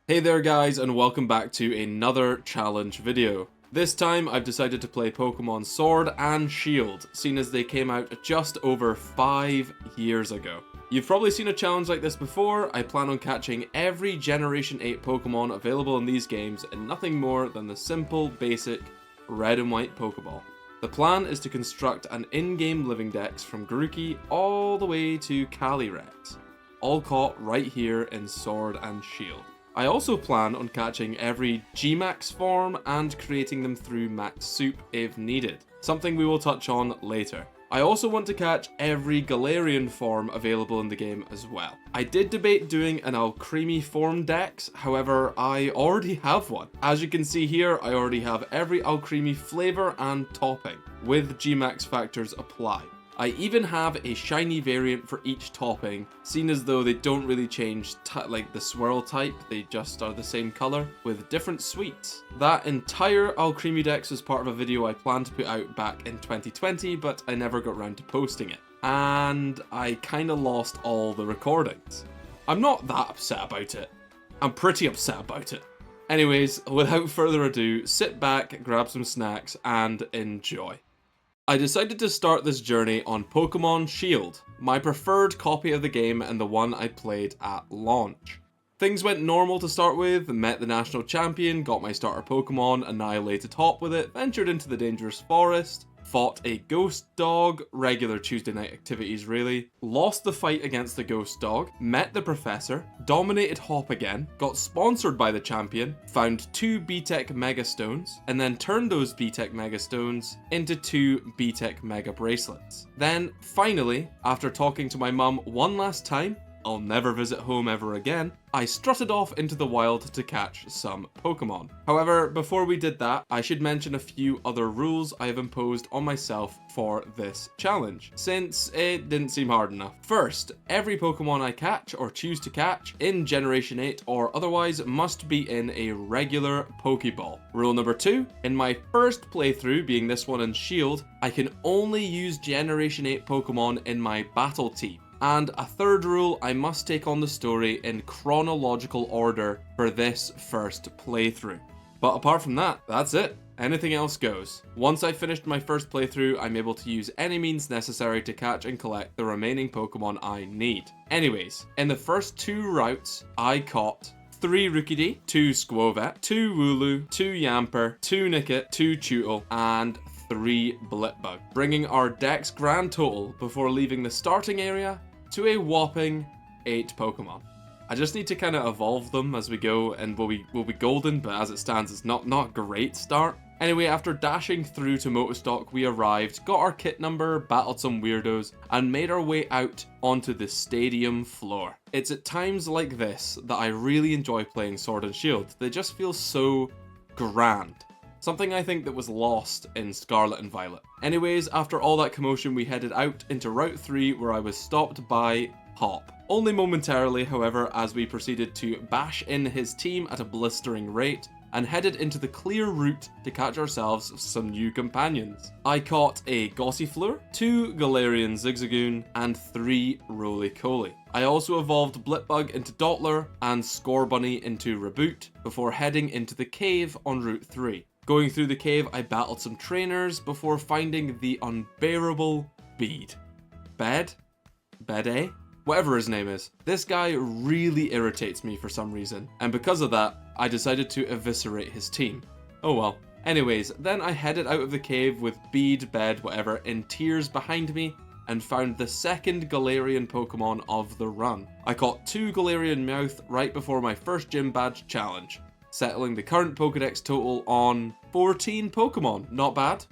Hey there guys, and welcome back to another challenge video. This time I've decided to play Pokemon Sword and Shield, seeing as they came out just over 5 years ago. You've probably seen a challenge like this before. I plan on catching every Generation 8 Pokemon available in these games in nothing more than the simple, basic, red and white Pokeball. The plan is to construct an in-game living dex from Grookey all the way to Calyrex, all caught right here in Sword and Shield. I also plan on catching every G-Max form and creating them through Max Soup if needed, something we will touch on later. I also want to catch every Galarian form available in the game as well. I did debate doing an Alcremie form dex, however I already have one. As you can see here, I already have every Alcremie flavor and topping, with G-Max factors applied. I even have a shiny variant for each topping, seen as though they don't really change like the swirl type, they just are the same color with different sweets. That entire Alcremie dex was part of a video I planned to put out back in 2020, but I never got around to posting it. And I kinda lost all the recordings. I'm not that upset about it. I'm pretty upset about it. Anyways, without further ado, sit back, grab some snacks, and enjoy. I decided to start this journey on Pokemon Shield, my preferred copy of the game and the one I played at launch. Things went normal to start with, met the national champion, got my starter Pokemon, annihilated Hop with it, ventured into the dangerous forest, fought a ghost dog, regular Tuesday night activities really, lost the fight against the ghost dog, met the professor, dominated Hop again, got sponsored by the champion, found 2 B-Tech Mega Stones, and then turned those B-Tech Mega Stones into 2 B-Tech Mega Bracelets. Then, finally, after talking to my mum one last time, I'll never visit home ever again, I strutted off into the wild to catch some Pokemon. However, before we did that, I should mention a few other rules I have imposed on myself for this challenge, since it didn't seem hard enough. First, every Pokemon I catch or choose to catch in Generation 8 or otherwise must be in a regular Pokeball. Rule number 2, in my first playthrough, being this one in Shield, I can only use Generation 8 Pokemon in my battle team. And a third rule, I must take on the story in chronological order for this first playthrough. But apart from that, that's it. Anything else goes. Once I've finished my first playthrough, I'm able to use any means necessary to catch and collect the remaining Pokemon I need. Anyways, in the first 2 routes, I caught 3 Rookidee, 2 Squovet, 2 Wooloo, 2 Yamper, 2 Nickit, 2 Tootle, and 3 Blipbug, bringing our dex grand total before leaving the starting area to a whopping 8 Pokemon. I just need to kind of evolve them as we go, and we'll be golden, but as it stands, it's not a great start. Anyway, after dashing through to Motostock, we arrived, got our kit number, battled some weirdos, and made our way out onto the stadium floor. It's at times like this that I really enjoy playing Sword and Shield. They just feel so grand. Something I think that was lost in Scarlet and Violet. Anyways, after all that commotion, we headed out into Route 3 where I was stopped by Hop. Only momentarily, however, as we proceeded to bash in his team at a blistering rate and headed into the clear route to catch ourselves some new companions. I caught a Gossifleur, 2 Galarian Zigzagoon, and 3 Roly-Coly. I also evolved Blipbug into Dottler and Scorbunny into Reboot before heading into the cave on Route 3. Going through the cave, I battled some trainers before finding the unbearable Bede. Bede? Whatever his name is. This guy really irritates me for some reason, and because of that, I decided to eviscerate his team. Oh well. Anyways, then I headed out of the cave with Bede, whatever, in tears behind me, and found the second Galarian Pokemon of the run. I caught 2 Galarian Meowth right before my first gym badge challenge, settling the current Pokédex total on 14 Pokemon. Not bad,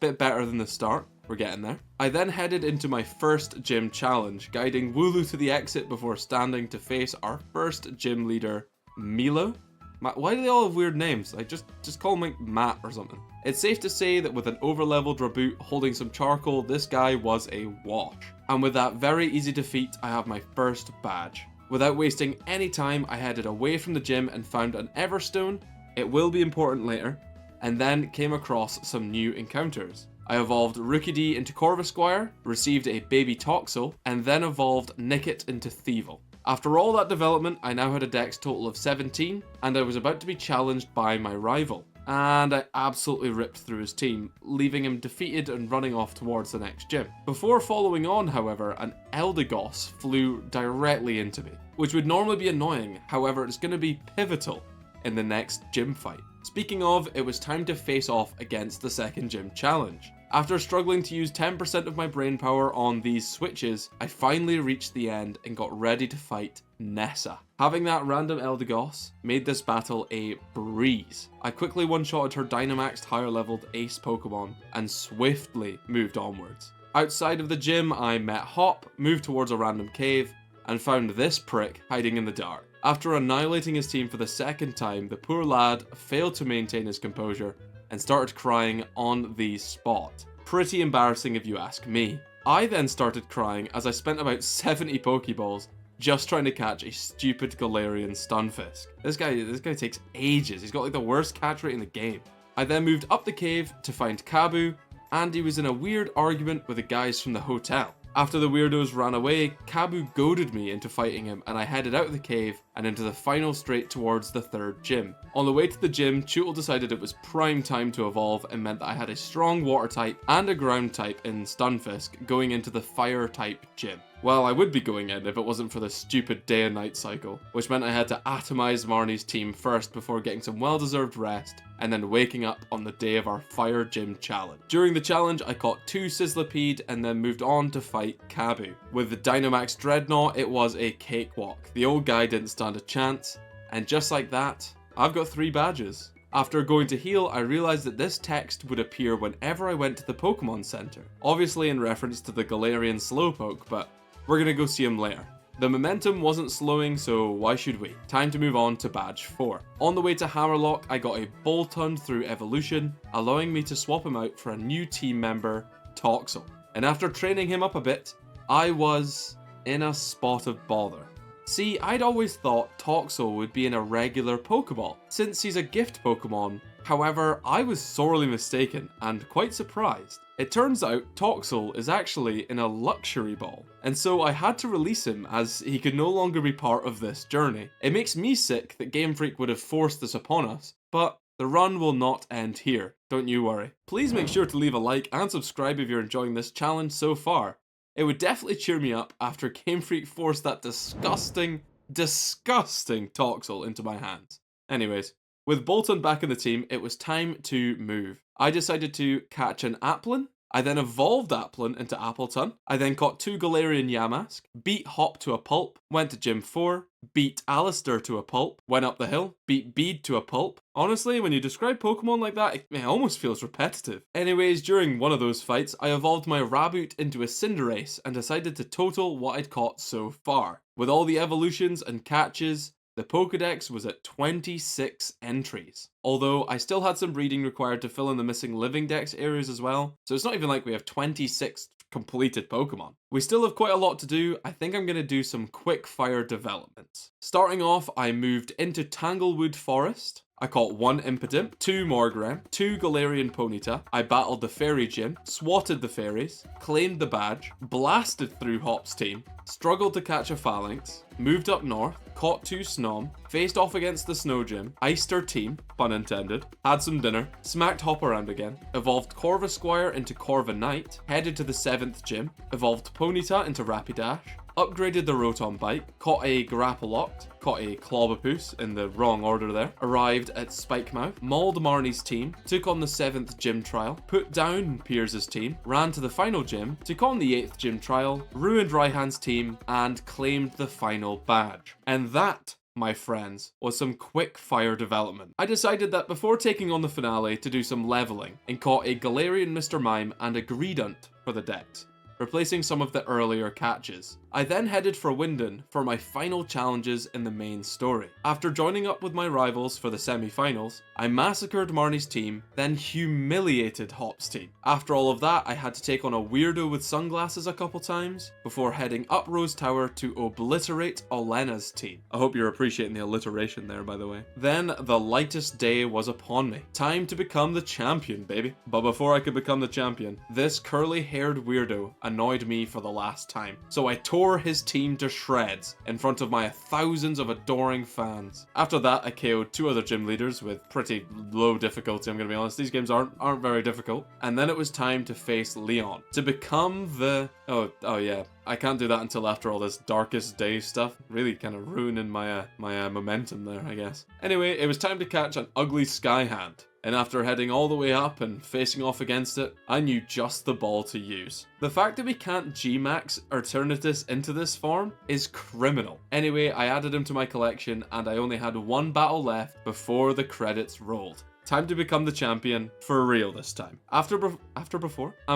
bit better than the start. We're getting there. I then headed into my first gym challenge, guiding Wooloo to the exit before standing to face our first gym leader, Milo? Why do they all have weird names? I just call him like Matt or something. It's safe to say that with an overleveled Reboot holding some charcoal, this guy was a wash. And with that very easy defeat, I have my first badge. Without wasting any time, I headed away from the gym and found an Everstone. It will be important later. And then came across some new encounters. I evolved Rookidee into Corvisquire, received a baby Toxel, and then evolved Nickit into Thievul. After all that development, I now had a dex total of 17, and I was about to be challenged by my rival. And I absolutely ripped through his team, leaving him defeated and running off towards the next gym. Before following on, however, an Eldegoss flew directly into me, which would normally be annoying, however it's going to be pivotal in the next gym fight. Speaking of, it was time to face off against the second gym challenge. After struggling to use 10% of my brain power on these switches, I finally reached the end and got ready to fight Nessa. Having that random Eldegoss made this battle a breeze. I quickly one-shotted her Dynamaxed higher leveled ace Pokemon and swiftly moved onwards. Outside of the gym, I met Hop, moved towards a random cave, and found this prick hiding in the dark. After annihilating his team for the second time, the poor lad failed to maintain his composure and started crying on the spot. Pretty embarrassing if you ask me. I then started crying as I spent about 70 Pokeballs just trying to catch a stupid Galarian Stunfisk. This guy takes ages. He's got like the worst catch rate in the game. I then moved up the cave to find Kabu, and he was in a weird argument with the guys from the hotel. After the weirdos ran away, Kabu goaded me into fighting him, and I headed out of the cave and into the final straight towards the third gym. On the way to the gym, Tootle decided it was prime time to evolve and meant that I had a strong water type and a ground type in Stunfisk going into the fire type gym. Well, I would be going in if it wasn't for the stupid day and night cycle, which meant I had to atomize Marnie's team first before getting some well-deserved rest, and then waking up on the day of our fire gym challenge. During the challenge, I caught 2 Sizzlipede and then moved on to fight Kabu. With the Dynamax Dreadnought, it was a cakewalk. The old guy didn't stand a chance, and just like that, I've got 3 badges. After going to heal, I realized that this text would appear whenever I went to the Pokemon Center. Obviously in reference to the Galarian Slowpoke, but we're gonna go see him later. The momentum wasn't slowing, so why should we? Time to move on to badge 4. On the way to Hammerlock, I got a Boltund through evolution, allowing me to swap him out for a new team member, Toxel. And after training him up a bit, I was in a spot of bother. See, I'd always thought Toxel would be in a regular Pokeball, since he's a gift Pokemon. However, I was sorely mistaken and quite surprised. It turns out Toxel is actually in a luxury ball, and so I had to release him as he could no longer be part of this journey. It makes me sick that Game Freak would have forced this upon us, but the run will not end here, don't you worry. Please make sure to leave a like and subscribe if you're enjoying this challenge so far. It would definitely cheer me up after Game Freak forced that disgusting Toxel into my hands. Anyways, with Boltund back in the team, it was time to move. I decided to catch an Applin. I then evolved Applin into Appletun. I then caught 2 Galarian Yamask, beat Hop to a pulp, went to Gym 4, beat Alistair to a pulp, went up the hill, beat Bede to a pulp. Honestly, when you describe Pokemon like that, it almost feels repetitive. Anyways, during one of those fights, I evolved my Raboot into a Cinderace and decided to total what I'd caught so far. With all the evolutions and catches, the Pokédex was at 26 entries. Although I still had some breeding required to fill in the missing living dex areas as well, so it's not even like we have 26 completed Pokemon. We still have quite a lot to do. I think I'm going to do some quick fire developments. Starting off, I moved into Tanglewood Forest. I caught 1 Impidimp, 2 Morgrem, 2 Galarian Ponyta. I battled the Fairy Gym, swatted the fairies, claimed the badge, blasted through Hop's team, struggled to catch a Phalanx, moved up north, caught 2 Snom, faced off against the Snow Gym, iced her team, pun intended, had some dinner, smacked Hop around again, evolved Corvisquire into Corviknight, headed to the 7th gym, evolved Ponyta into Rapidash, upgraded the Rotom bike, caught a Grapploct, caught a Clobbopus in the wrong order there, arrived at Spikemouth, mauled Marnie's team, took on the 7th gym trial, put down Piers' team, ran to the final gym, took on the 8th gym trial, ruined Raihan's team, and claimed the final badge. And that, my friends, was some quick fire development. I decided that before taking on the finale to do some leveling, and caught a Galarian Mr. Mime and a Greedent for the dex, replacing some of the earlier catches. I then headed for Winden for my final challenges in the main story. After joining up with my rivals for the semi-finals, I massacred Marnie's team, then humiliated Hop's team. After all of that, I had to take on a weirdo with sunglasses a couple times, before heading up Rose Tower to obliterate Olena's team. I hope you're appreciating the alliteration there, by the way. Then, the lightest day was upon me. Time to become the champion, baby. But before I could become the champion, this curly-haired weirdo annoyed me for the last time. So I tore tore his team to shreds in front of my thousands of adoring fans. After that, I KO'd 2 other gym leaders with pretty low difficulty, I'm gonna be honest. These games aren't very difficult. And then it was time to face Leon to become the... Oh yeah, I can't do that until after all this Darkest Day stuff. Really kind of ruining my momentum there, I guess. Anyway, it was time to catch an ugly Skyhand. And after heading all the way up and facing off against it, I knew just the ball to use. The fact that we can't G-Max Eternatus into this form is criminal. Anyway, I added him to my collection and I only had 1 battle left before the credits rolled. Time to become the champion, for real this time.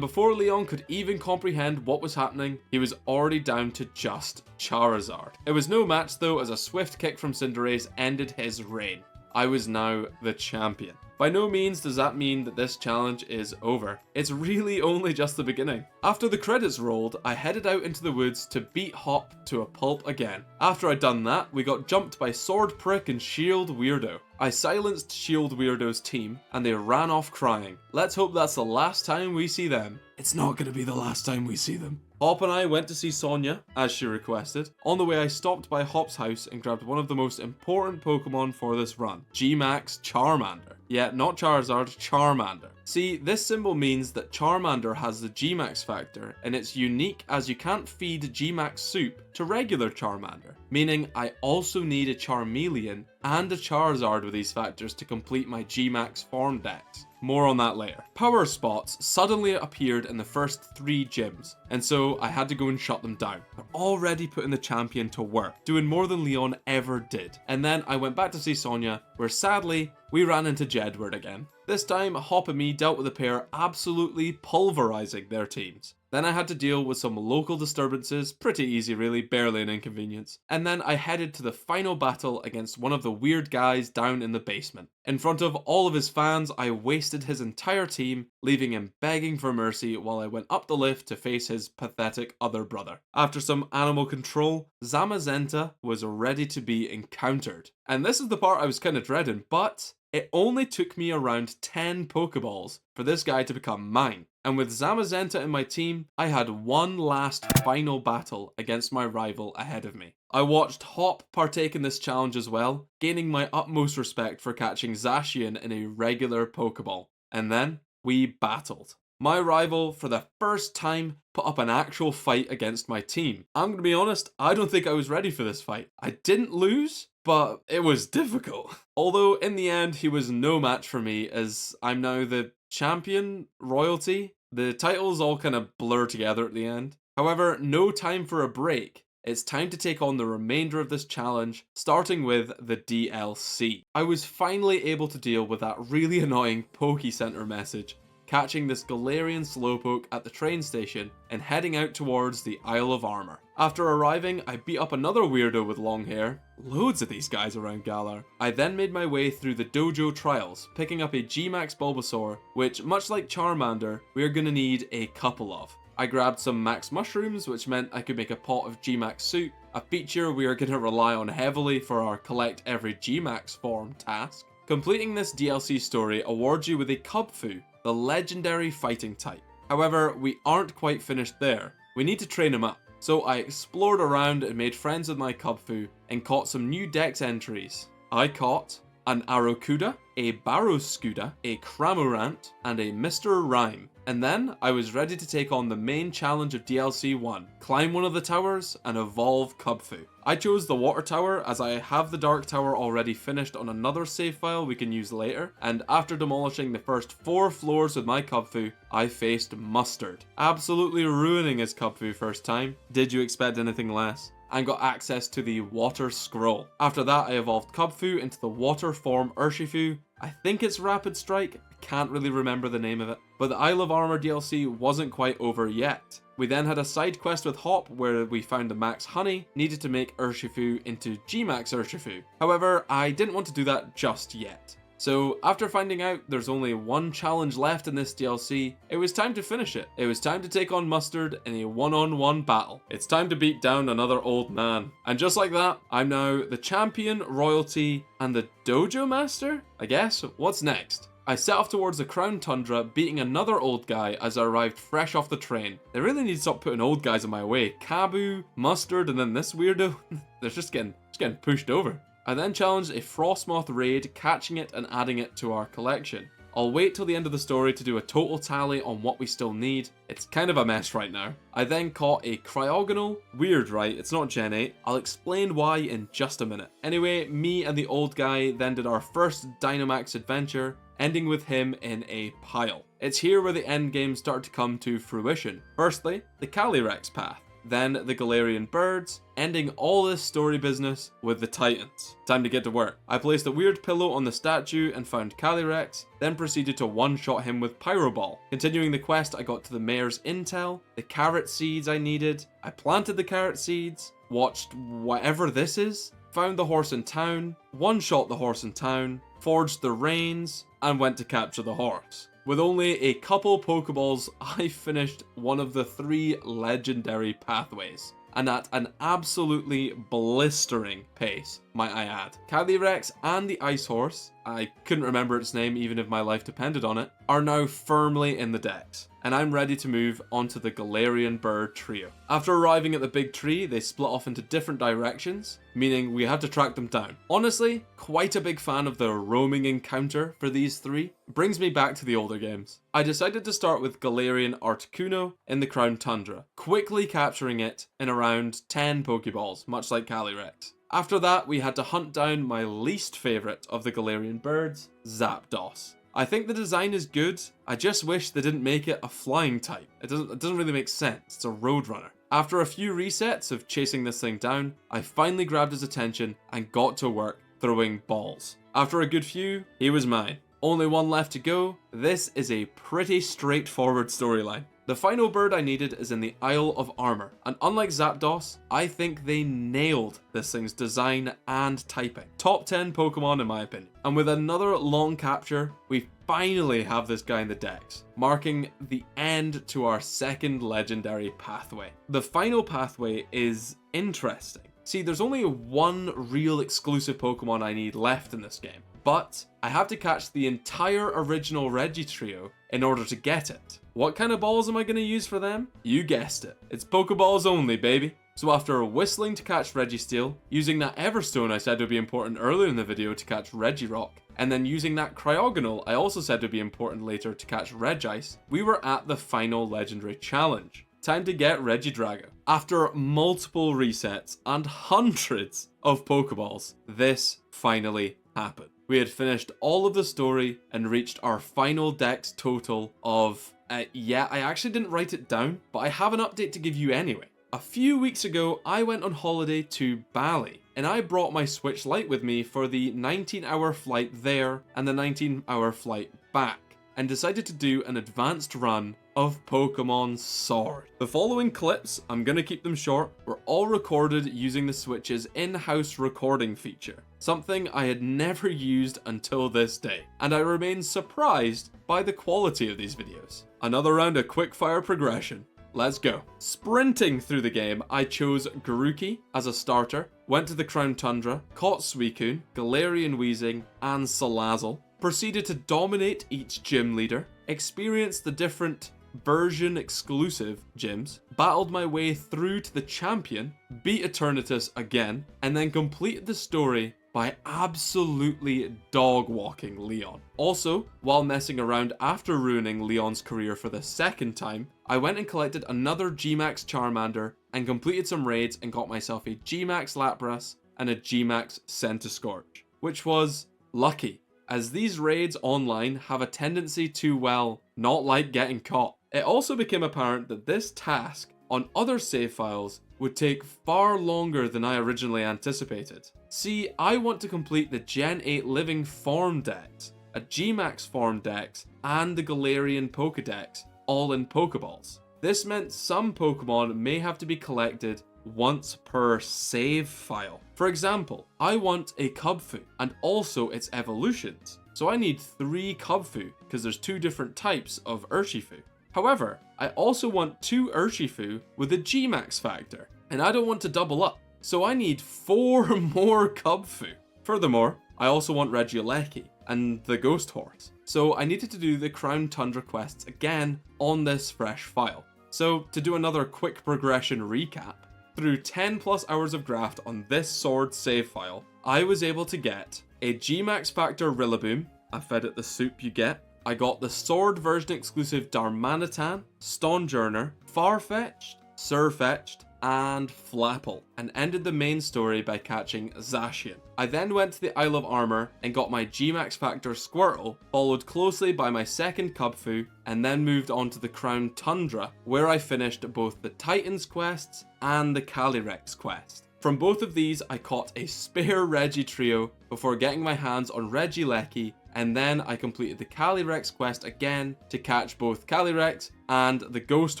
Before Leon could even comprehend what was happening, he was already down to just Charizard. It was no match though, as a swift kick from Cinderace ended his reign. I was now the champion. By no means does that mean that this challenge is over. It's really only just the beginning. After the credits rolled, I headed out into the woods to beat Hop to a pulp again. After I'd done that, we got jumped by Sword Prick and Shield Weirdo. I silenced Shield Weirdo's team, and they ran off crying. Let's hope that's the last time we see them. It's not gonna be the last time we see them. Hop and I went to see Sonia, as she requested. On the way, I stopped by Hop's house and grabbed one of the most important Pokemon for this run, G-Max Charmander. Yeah, not Charizard, Charmander. See, this symbol means that Charmander has the G-Max factor, and it's unique as you can't feed G-Max soup to regular Charmander, meaning I also need a Charmeleon and a Charizard with these factors to complete my G-Max form dex. More on that later. Power spots suddenly appeared in the first 3 gyms, and so I had to go and shut them down. They're already putting the champion to work, doing more than Leon ever did. And then I went back to see Sonia, where sadly, we ran into Jedward again. This time, Hop and me dealt with a pair absolutely pulverizing their teams. Then I had to deal with some local disturbances, pretty easy really, barely an inconvenience. And then I headed to the final battle against one of the weird guys down in the basement. In front of all of his fans, I wasted his entire team, leaving him begging for mercy while I went up the lift to face his pathetic other brother. After some animal control, Zamazenta was ready to be encountered. And this is the part I was kind of dreading, but it only took me around 10 Pokeballs for this guy to become mine. And with Zamazenta in my team, I had one last final battle against my rival ahead of me. I watched Hop partake in this challenge as well, gaining my utmost respect for catching Zacian in a regular Pokeball. And then we battled. My rival, for the first time, put up an actual fight against my team. I'm gonna be honest, I don't think I was ready for this fight. I didn't lose, but it was difficult. Although in the end, he was no match for me, as I'm now the champion royalty. The titles all kind of blur together at the end. However, no time for a break. It's time to take on the remainder of this challenge, starting with the DLC. I was finally able to deal with that really annoying Poke Center message, catching this Galarian Slowpoke at the train station and heading out towards the Isle of Armor. After arriving, I beat up another weirdo with long hair. Loads of these guys around Galar. I then made my way through the dojo trials, picking up a G-Max Bulbasaur, which, much like Charmander, we are going to need a couple of. I grabbed some max mushrooms, which meant I could make a pot of G-Max soup, a feature we are going to rely on heavily for our collect every G-Max form task. Completing this DLC story awards you with a Kubfu, the legendary fighting type. However, we aren't quite finished there. We need to train him up. So I explored around and made friends with my Kubfu and caught some new dex entries. I caught an Arrokuda, a Barrowscuda, a Cramorant, and a Mr. Rhyme. And then I was ready to take on the main challenge of DLC 1, climb one of the towers and evolve Kubfu. I chose the water tower as I have the dark tower already finished on another save file we can use later, and after demolishing the first 4 floors with my Kubfu, I faced Mustard, absolutely ruining his Kubfu first time. Did you expect anything less? And got access to the Water Scroll. After that, I evolved Kubfu into the water form Urshifu. I think it's Rapid Strike, I can't really remember the name of it. But the Isle of Armor DLC wasn't quite over yet. We then had a side quest with Hop where we found the max honey needed to make Urshifu into G-Max Urshifu. However, I didn't want to do that just yet. So after finding out there's only one challenge left in this DLC, it was time to finish it. It was time to take on Mustard in a one-on-one battle. It's time to beat down another old man. And just like that, I'm now the champion, royalty, and the dojo master? I guess. What's next? I set off towards the Crown Tundra, beating another old guy as I arrived fresh off the train. They really need to stop putting old guys in my way. Kabu, Mustard, and then this weirdo. They're just getting pushed over. I then challenged a Frostmoth raid, catching it and adding it to our collection. I'll wait till the end of the story to do a total tally on what we still need. It's kind of a mess right now. I then caught a Cryogonal. Weird, right? It's not Gen 8. I'll explain why in just a minute. Anyway, me and the old guy then did our first Dynamax adventure, ending with him in a pile. It's here where the endgame started to come to fruition. Firstly, the Calyrex path. Then the Galarian birds, ending all this story business with the Titans. Time to get to work. I placed a weird pillow on the statue and found Calyrex, then proceeded to one-shot him with Pyro Ball. Continuing the quest, I got to the mayor's intel, the carrot seeds I needed, I planted the carrot seeds, watched whatever this is, found the horse in town, one-shot the horse in town, forged the reins, and went to capture the horse. With only a couple Pokeballs, I finished one of the 3 legendary pathways, and at an absolutely blistering pace, might I add. Calyrex and the Ice Horse, I couldn't remember its name even if my life depended on it, are now firmly in the decks, and I'm ready to move onto the Galarian bird trio. After arriving at the big tree, they split off into different directions, meaning we had to track them down. Honestly, quite a big fan of the roaming encounter for these 3. Brings me back to the older games. I decided to start with Galarian Articuno in the Crown Tundra, quickly capturing it in around 10 Pokeballs, much like Calyrex. After that, we had to hunt down my least favourite of the Galarian birds, Zapdos. I think the design is good, I just wish they didn't make it a flying type. It doesn't really make sense, it's a Roadrunner. After a few resets of chasing this thing down, I finally grabbed his attention and got to work throwing balls. After a good few, he was mine. Only one left to go. This is a pretty straightforward storyline. The final bird I needed is in the Isle of Armor, and unlike Zapdos, I think they nailed this thing's design and typing. Top 10 Pokemon in my opinion. And with another long capture, we finally have this guy in the decks, marking the end to our second legendary pathway. The final pathway is interesting. See, there's only one real exclusive Pokemon I need left in this game, but I have to catch the entire original Reggie trio in order to get it. What kind of balls am I going to use for them? You guessed it. It's Pokeballs only, baby. So after whistling to catch Registeel, using that Everstone I said would be important earlier in the video to catch Regirock, and then using that Cryogonal I also said would be important later to catch Regice, we were at the final legendary challenge. Time to get Regidrago. After multiple resets and hundreds of Pokeballs, this finally happened. We had finished all of the story and reached our final dex total of, yeah, I actually didn't write it down, but I have an update to give you anyway. A few weeks ago, I went on holiday to Bali, and I brought my Switch Lite with me for the 19-hour flight there and the 19-hour flight back, and decided to do an advanced run of Pokemon Sword. The following clips, I'm gonna keep them short, were all recorded using the Switch's in-house recording feature, something I had never used until this day, and I remain surprised by the quality of these videos. Another round of quickfire progression. Let's go. Sprinting through the game, I chose Grookey as a starter, went to the Crown Tundra, caught Suicune, Galarian Weezing, and Salazzle, proceeded to dominate each gym leader, experienced the different version exclusive gyms, battled my way through to the champion, beat Eternatus again, and then completed the story by absolutely dog-walking Leon. Also, while messing around after ruining Leon's career for the second time, I went and collected another G-Max Charmander and completed some raids and got myself a G-Max Lapras and a G-Max Centiskorch, which was lucky, as these raids online have a tendency to, well, not like getting caught. It also became apparent that this task on other save files would take far longer than I originally anticipated. See, I want to complete the Gen 8 Living Form Dex, a G-Max Form Dex, and the Galarian Pokédex, all in Pokeballs. This meant some Pokemon may have to be collected once per save file. For example, I want a Kubfu and also its evolutions, so I need 3 Kubfu because there's 2 different types of Urshifu. However, I also want 2 Urshifu with a G-Max factor, and I don't want to double up, so I need 4 more Kubfu. Furthermore, I also want Regieleki and the Ghost Horse. So I needed to do the Crown Tundra quests again on this fresh file. So to do another quick progression recap, through 10 plus hours of graft on this sword save file, I was able to get a Gmax Factor Rillaboom, I fed it the soup you get. I got the sword version exclusive Darmanitan, Stonjourner, Farfetch'd, Surfetch'd, and Flapple, and ended the main story by catching Zacian. I then went to the Isle of Armor and got my Gmax Factor Squirtle, followed closely by my second Cubfu, and then moved on to the Crown Tundra, where I finished both the Titans quests and the Calyrex quest. From both of these, I caught a spare Reggie trio before getting my hands on Regieleki, and then I completed the Calyrex quest again to catch both Calyrex and the Ghost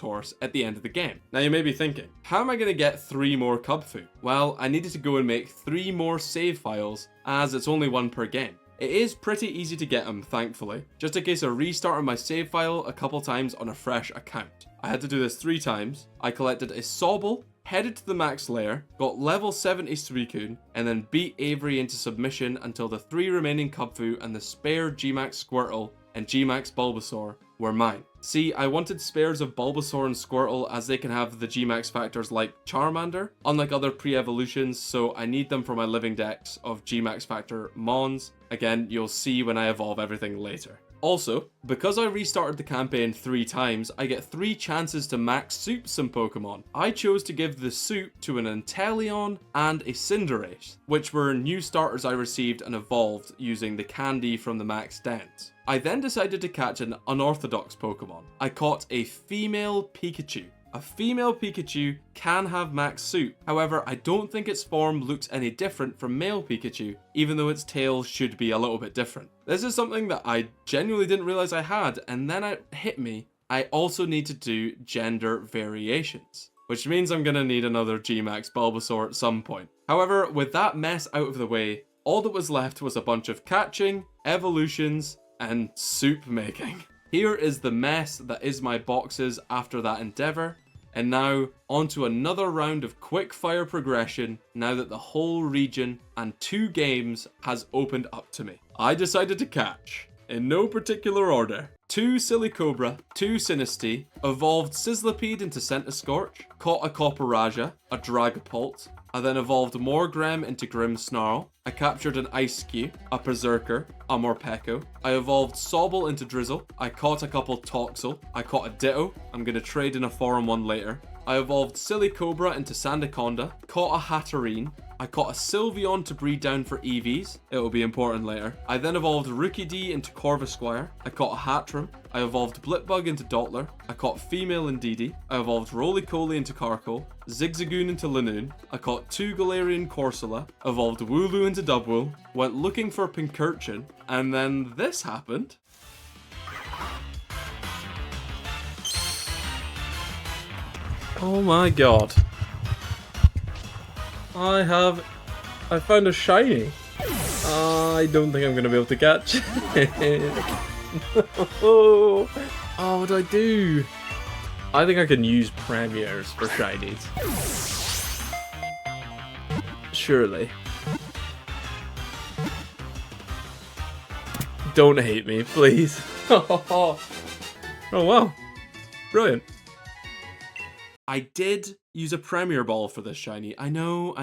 Horse at the end of the game. Now you may be thinking, how am I going to get 3 more Cubfu? Well, I needed to go and make 3 more save files, as it's only 1 per game. It is pretty easy to get them, thankfully, just a case of restarting my save file a couple times on a fresh account. I had to do this 3 times. I collected a Sobble, headed to the max lair, got level 70 Suicune, and then beat Avery into submission until the 3 remaining Cubfu and the spare Gmax Squirtle and Gmax Bulbasaur were mine. See, I wanted spares of Bulbasaur and Squirtle as they can have the Gmax factors like Charmander, unlike other pre-evolutions, so I need them for my living dex of Gmax factor Mons. Again, you'll see when I evolve everything later. Also, because I restarted the campaign 3 times, I get 3 chances to max soup some Pokemon. I chose to give the soup to an Inteleon and a Cinderace, which were new starters I received and evolved using the candy from the max dens. I then decided to catch an unorthodox Pokemon. I caught a female Pikachu. A female Pikachu can have max soup, however I don't think its form looks any different from male Pikachu, even though its tail should be a little bit different. This is something that I genuinely didn't realize I had, and then it hit me. I also need to do gender variations, which means I'm gonna need another Gmax Bulbasaur at some point. However, with that mess out of the way, all that was left was a bunch of catching, evolutions, and soup making. Here is the mess that is my boxes after that endeavor. And now, onto another round of quick fire progression now that the whole region and 2 games has opened up to me. I decided to catch, in no particular order, 2 Silicobra, 2 Sinistea, evolved Sizzlipede into Centiskorch, caught a Copperajah, a Dragapult. I then evolved Morgrem into Grimmsnarl. I captured an Ice-Q, a Berserker, a Morpeko. I evolved Sobble into Drizzle. I caught a couple Toxel. I caught a Ditto. I'm going to trade in a foreign one later. I evolved Silicobra into Sandaconda. Caught a Hatterene. I caught a Sylveon to breed down for EVs. It will be important later. I then evolved Rookidee into Corvisquire. I caught a Hattrem. I evolved Blipbug into Dottler. I caught Female Indeedee. I evolved Roly-Poly into Carkol. Zigzagoon into Lanoon. I caught 2 Galarian Corsola. Evolved Wooloo into Dubwool. Went looking for Pincurchin. And then this happened. Oh my god. I found a shiny. I don't think I'm going to be able to catch it. Oh, what do I do? I think I can use premieres for shinies. Surely. Don't hate me, please. Oh wow. Brilliant. I did use a Premier Ball for this shiny. I know.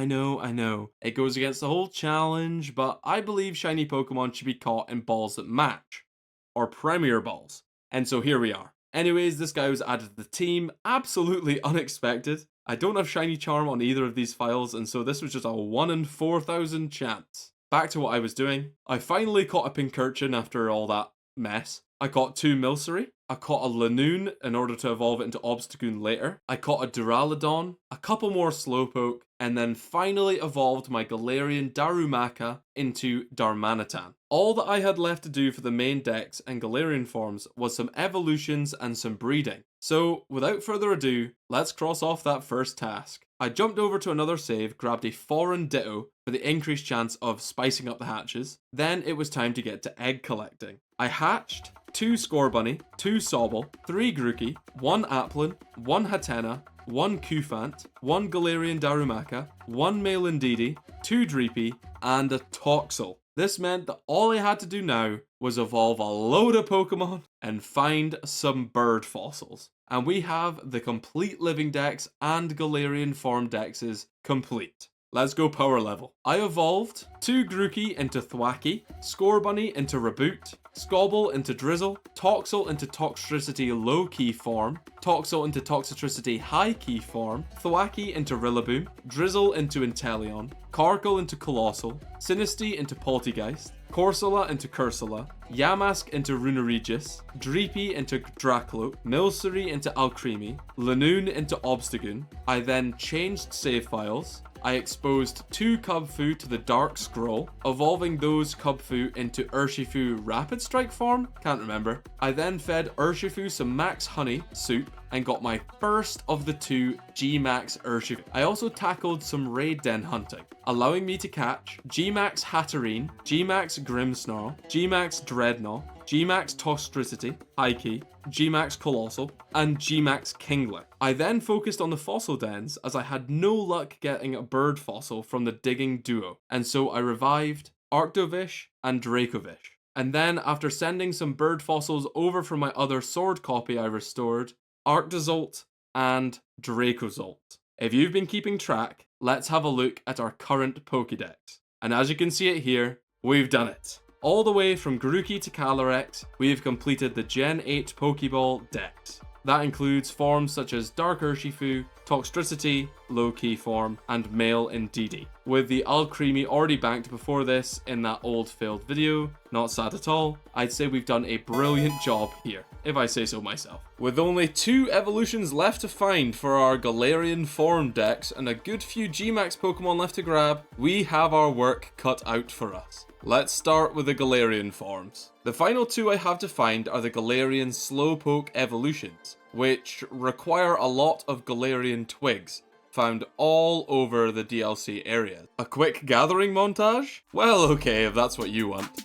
It goes against the whole challenge, but I believe shiny Pokemon should be caught in balls that match. Or Premier Balls. And so here we are. Anyways, this guy was added to the team. Absolutely unexpected. I don't have Shiny Charm on either of these files, and so this was just a 1 in 4,000 chance. Back to what I was doing. I finally caught a Pincurchin after all that mess. I caught 2 Milcery. I caught a Lanoon in order to evolve it into Obstagoon later. I caught a Duraludon, a couple more Slowpoke, and then finally evolved my Galarian Darumaka into Darmanitan. All that I had left to do for the main dex and Galarian forms was some evolutions and some breeding. So, without further ado, let's cross off that first task. I jumped over to another save, grabbed a foreign Ditto for the increased chance of spicing up the hatches. Then it was time to get to egg collecting. I hatched 2 Scorbunny, 2 Sobble, 3 Grookey, 1 Applin, 1 Hatenna, 1 Cufant, 1 Galarian Darumaka, 1 male Indeedee, 2 Dreepy, and a Toxel. This meant that all I had to do now was evolve a load of Pokemon and find some bird fossils. And we have the complete living dex and Galarian form dexes complete. Let's go power level. I evolved 2 Grookey into Thwackey, Scorbunny into Reboot, Scobble into Drizzle, Toxel into Toxtricity low key form, Toxel into Toxtricity high key form, Thwackey into Rillaboom, Drizzle into Inteleon, Carkle into Colossal, Sinistea into Poltegeist, Corsola into Cursula, Yamask into Runerigus, Dreepy into Dracloak, Milcery into Alcremie, Lanoon into Obstagoon. I then changed save files. I exposed 2 Cubfu to the Dark Scroll, evolving those Cubfu into Urshifu Rapid Strike form? Can't remember. I then fed Urshifu some Max Honey soup and got my first of the 2 G-Max Urshifu. I also tackled some raid den hunting, allowing me to catch G-Max Hatterene, G-Max Grimmsnarl, G-Max Dreadnought, G-Max Toxtricity, High Key, G-Max Colossal, and G-Max Kinglet. I then focused on the fossil dens as I had no luck getting a bird fossil from the digging duo, and so I revived Arctovish and Dracovish. And then after sending some bird fossils over from my other sword copy I restored, Arctozolt and Dracozolt. If you've been keeping track, let's have a look at our current Pokédex. And as you can see it here, we've done it. All the way from Grookey to Calyrex, we have completed the Gen 8 Pokeball Dex. That includes forms such as Dark Urshifu, Toxtricity, low-key form, and Male Indeedee. With the Alcremie already banked before this in that old failed video, not sad at all, I'd say we've done a brilliant job here, if I say so myself. With only 2 evolutions left to find for our Galarian form Dex and a good few G-Max Pokemon left to grab, we have our work cut out for us. Let's start with the Galarian forms. The final 2 I have to find are the Galarian Slowpoke evolutions, which require a lot of Galarian twigs, found all over the DLC area. A quick gathering montage? Well, okay, if that's what you want.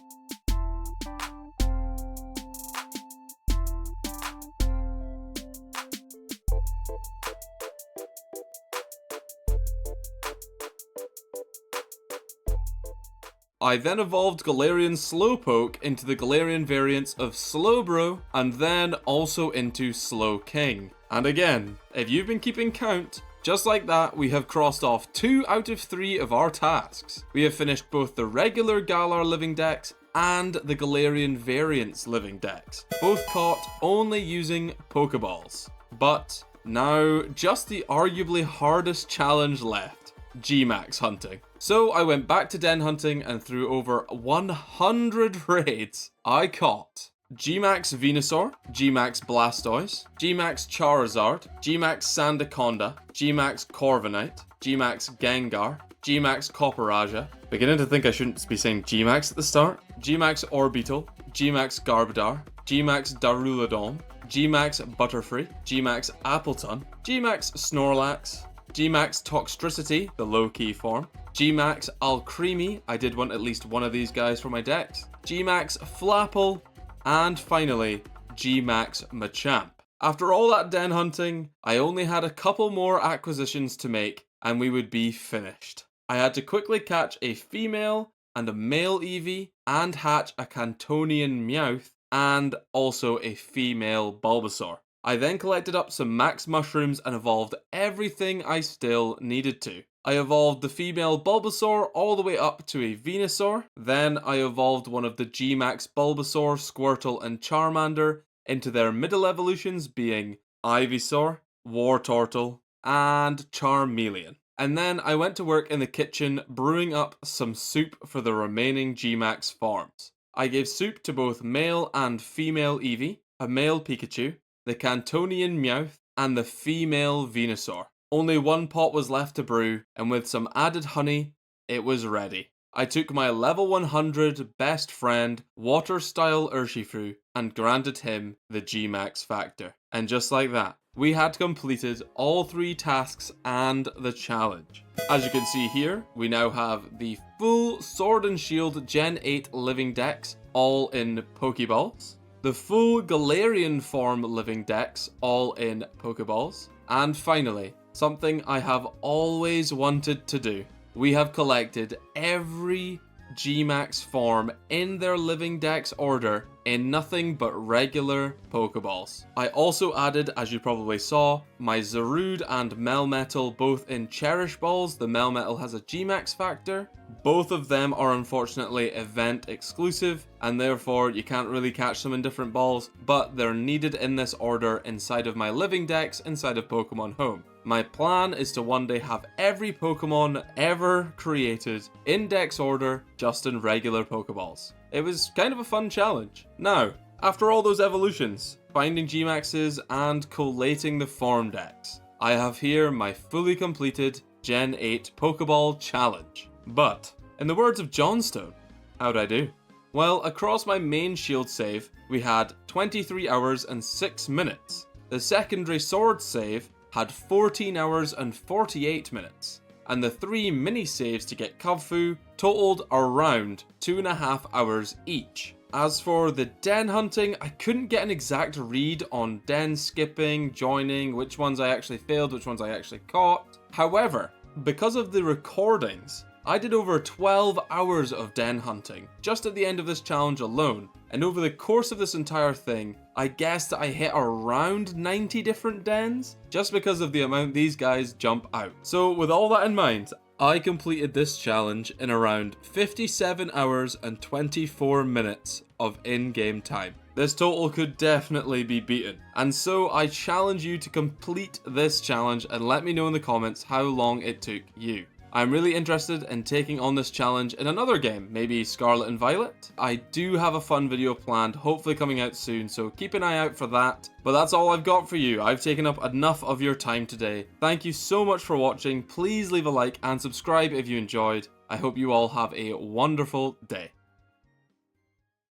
I then evolved Galarian Slowpoke into the Galarian variants of Slowbro, and then also into Slowking. And again, if you've been keeping count, just like that, we have crossed off 2 out of 3 of our tasks. We have finished both the regular Galar Living Dex and the Galarian variants Living Dex, both caught only using Pokeballs. But now, just the arguably hardest challenge left, G-Max hunting. So I went back to den hunting, and through over 100 raids, I caught G-Max Venusaur, G-Max Blastoise, G-Max Charizard, G-Max Sandaconda, G-Max Corviknight, G-Max Gengar, G-Max Copperaja, beginning to think I shouldn't be saying G-Max at the start, G-Max Orbeetle, G-Max Garbodor, G-Max Darulodon, G-Max Butterfree, G-Max Appleton, G-Max Snorlax, G-Max Toxtricity, the low-key form, G-Max Alcremie, I did want at least one of these guys for my decks, G-Max Flapple, and finally, G-Max Machamp. After all that den hunting, I only had a couple more acquisitions to make, and we would be finished. I had to quickly catch a female and a male Eevee, and hatch a Cantonian Meowth, and also a female Bulbasaur. I then collected up some max mushrooms and evolved everything I still needed to. I evolved the female Bulbasaur all the way up to a Venusaur. Then I evolved one of the G-Max Bulbasaur, Squirtle, and Charmander into their middle evolutions being Ivysaur, Wartortle, and Charmeleon. And then I went to work in the kitchen brewing up some soup for the remaining G-Max forms. I gave soup to both male and female Eevee, a male Pikachu, the Cantonian Meowth, and the female Venusaur. Only 1 pot was left to brew, and with some added honey, it was ready. I took my level 100 best friend, Water-style Urshifu, and granted him the G-Max factor. And just like that, we had completed all 3 tasks and the challenge. As you can see here, we now have the full Sword and Shield Gen 8 Living Dex, all in Pokeballs. The full Galarian form Living Dex, all in Pokeballs. And finally, something I have always wanted to do. We have collected every Gmax form in their living dex order in nothing but regular Pokeballs. I also added, as you probably saw, my Zarude and Melmetal both in Cherish Balls. The Melmetal has a Gmax factor. Both of them are unfortunately event exclusive, and therefore you can't really catch them in different balls, but they're needed in this order inside of my living dex inside of Pokemon Home. My plan is to one day have every Pokemon ever created in dex order, just in regular Pokeballs. It was kind of a fun challenge. Now, after all those evolutions, finding Gmaxes and collating the form decks, I have here my fully completed Gen 8 Pokeball challenge. But, in the words of Johnstone, how'd I do? Well, across my main shield save, we had 23 hours and 6 minutes. The secondary sword save had 14 hours and 48 minutes. And the 3 mini saves to get Kung-Fu totaled around 2.5 hours each. As for the den hunting, I couldn't get an exact read on den skipping, joining, which ones I actually failed, which ones I actually caught. However, because of the recordings, I did over 12 hours of den hunting just at the end of this challenge alone, and over the course of this entire thing, I guessed that I hit around 90 different dens just because of the amount these guys jump out. So with all that in mind, I completed this challenge in around 57 hours and 24 minutes of in-game time. This total could definitely be beaten, and so I challenge you to complete this challenge and let me know in the comments how long it took you. I'm really interested in taking on this challenge in another game, maybe Scarlet and Violet. I do have a fun video planned, hopefully coming out soon, so keep an eye out for that. But that's all I've got for you. I've taken up enough of your time today. Thank you so much for watching. Please leave a like and subscribe if you enjoyed. I hope you all have a wonderful day.